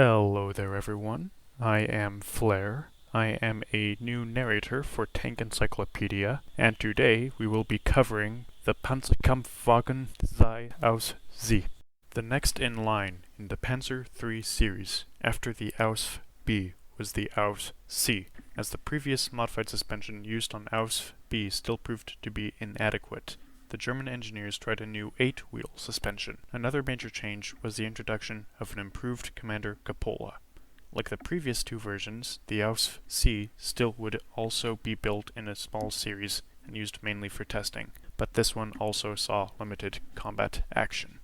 Hello there everyone, I am Flair. I am a new narrator for Tank Encyclopedia, and today we will be covering the Panzerkampfwagen sei Ausf. The next in line in the Panzer III series after the Ausf B was the Ausf C, as the previous modified suspension used on Ausf B still proved to be inadequate. The German engineers tried a new 8-wheel suspension. Another major change was the introduction of an improved commander cupola. Like the previous two versions, the Ausf C still would also be built in a small series and used mainly for testing, but this one also saw limited combat action.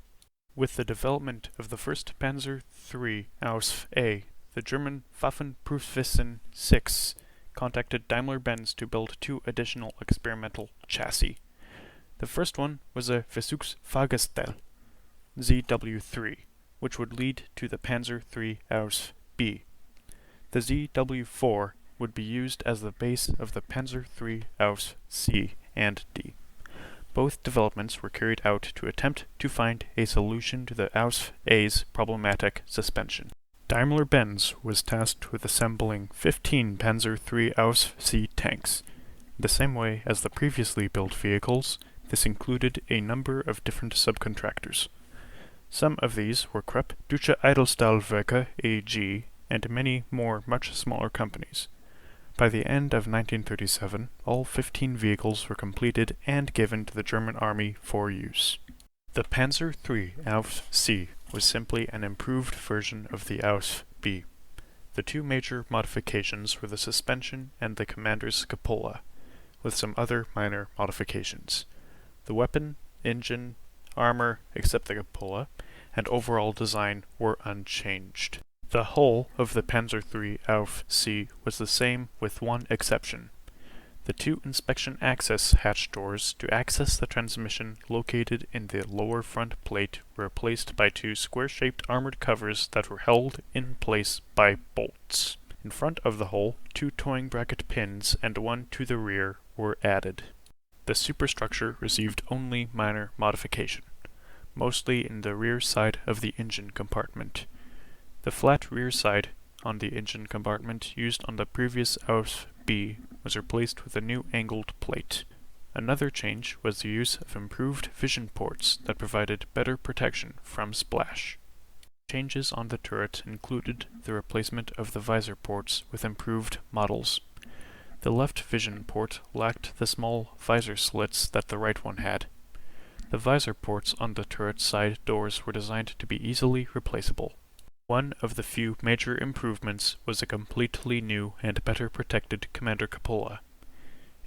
With the development of the first Panzer III Ausf A, the German Waffenprüfwissen 6 contacted Daimler-Benz to build two additional experimental chassis. The first one was a Versuchsfahrgestell, ZW3, which would lead to the Panzer III Ausf B. The ZW4 would be used as the base of the Panzer III Ausf C and D. Both developments were carried out to attempt to find a solution to the Ausf A's problematic suspension. Daimler-Benz was tasked with assembling 15 Panzer III Ausf C tanks. The same way as the previously built vehicles, this included a number of different subcontractors. Some of these were Krupp, Deutsche Edelstahlwerke AG, and many more much smaller companies. By the end of 1937, all 15 vehicles were completed and given to the German Army for use. The Panzer III Ausf C was simply an improved version of the Ausf B. The two major modifications were the suspension and the commander's cupola, with some other minor modifications. The weapon, engine, armor, except the cupola, and overall design were unchanged. The hull of the Panzer III Ausf C was the same with one exception. The two inspection access hatch doors to access the transmission located in the lower front plate were replaced by two square-shaped armored covers that were held in place by bolts. In front of the hull, two towing bracket pins and one to the rear were added. The superstructure received only minor modification, mostly in the rear side of the engine compartment. The flat rear side on the engine compartment used on the previous Ausf B was replaced with a new angled plate. Another change was the use of improved vision ports that provided better protection from splash. Changes on the turret included the replacement of the visor ports with improved models. The left vision port lacked the small visor slits that the right one had. The visor ports on the turret side doors were designed to be easily replaceable. One of the few major improvements was a completely new and better protected commander cupola.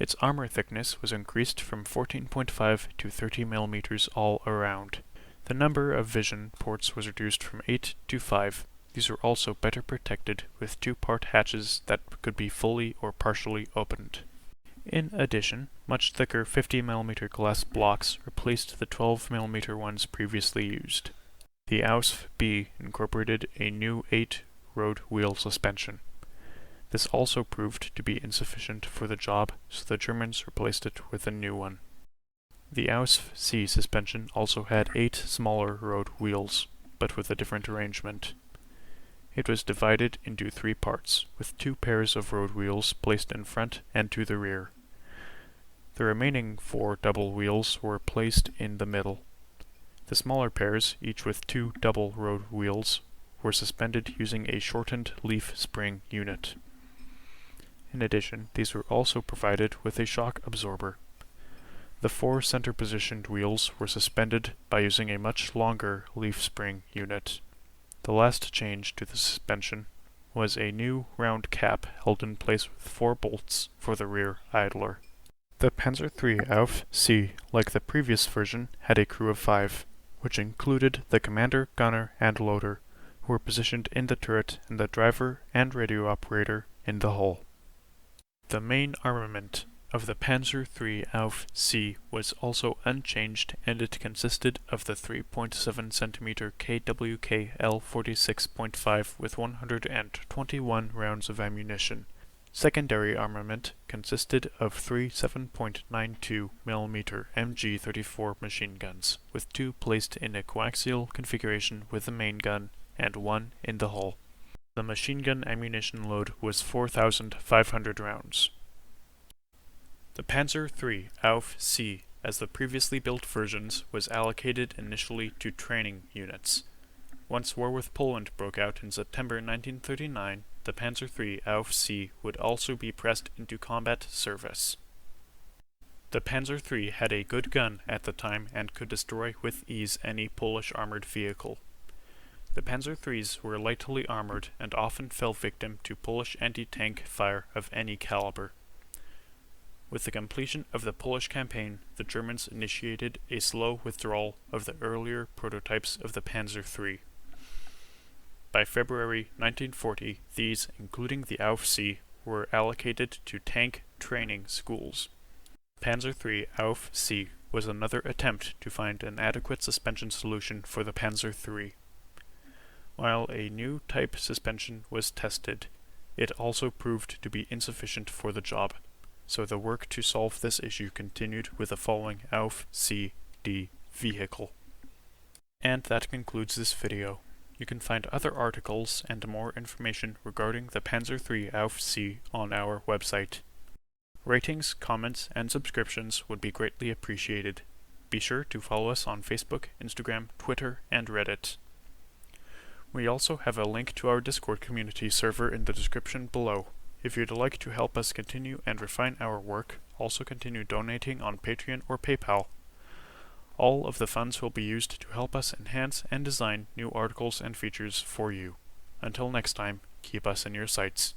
Its armor thickness was increased from 14.5 to 30 mm all around. The number of vision ports was reduced from 8 to 5. These were also better protected with two-part hatches that could be fully or partially opened. In addition, much thicker 50 mm glass blocks replaced the 12 mm ones previously used. The Ausf B incorporated a new 8-road wheel suspension. This also proved to be insufficient for the job, so the Germans replaced it with a new one. The Ausf C suspension also had 8 smaller road wheels, but with a different arrangement. It was divided into 3 parts, with 2 pairs of road wheels placed in front and to the rear. The remaining 4 double wheels were placed in the middle. The smaller pairs, each with 2 double road wheels, were suspended using a shortened leaf spring unit. In addition, these were also provided with a shock absorber. The 4 center-positioned wheels were suspended by using a much longer leaf spring unit. The last change to the suspension was a new round cap held in place with 4 bolts for the rear idler. The Panzer III Ausf C, like the previous version, had a crew of 5, which included the commander, gunner, and loader, who were positioned in the turret and the driver and radio operator in the hull. The main armament of the Panzer III Ausf C was also unchanged, and it consisted of the 3.7 cm KWK L46.5 with 121 rounds of ammunition. Secondary armament consisted of 3 7.92 mm MG34 machine guns, with 2 placed in a coaxial configuration with the main gun and 1 in the hull. The machine gun ammunition load was 4,500 rounds. The Panzer III Ausf C, as the previously built versions, was allocated initially to training units. Once war with Poland broke out in September 1939, the Panzer III Ausf C would also be pressed into combat service. The Panzer III had a good gun at the time and could destroy with ease any Polish armored vehicle. The Panzer IIIs were lightly armored and often fell victim to Polish anti-tank fire of any caliber. With the completion of the Polish campaign, the Germans initiated a slow withdrawal of the earlier prototypes of the Panzer III. By February 1940, these, including the Ausf C, were allocated to tank training schools. Panzer III Ausf C was another attempt to find an adequate suspension solution for the Panzer III. While a new type suspension was tested, it also proved to be insufficient for the job, so the work to solve this issue continued with the following Ausf C-D vehicle. And that concludes this video. You can find other articles and more information regarding the Panzer III Ausf C on our website. Ratings, comments, and subscriptions would be greatly appreciated. Be sure to follow us on Facebook, Instagram, Twitter, and Reddit. We also have a link to our Discord community server in the description below. If you'd like to help us continue and refine our work, also continue donating on Patreon or PayPal. All of the funds will be used to help us enhance and design new articles and features for you. Until next time, keep us in your sights.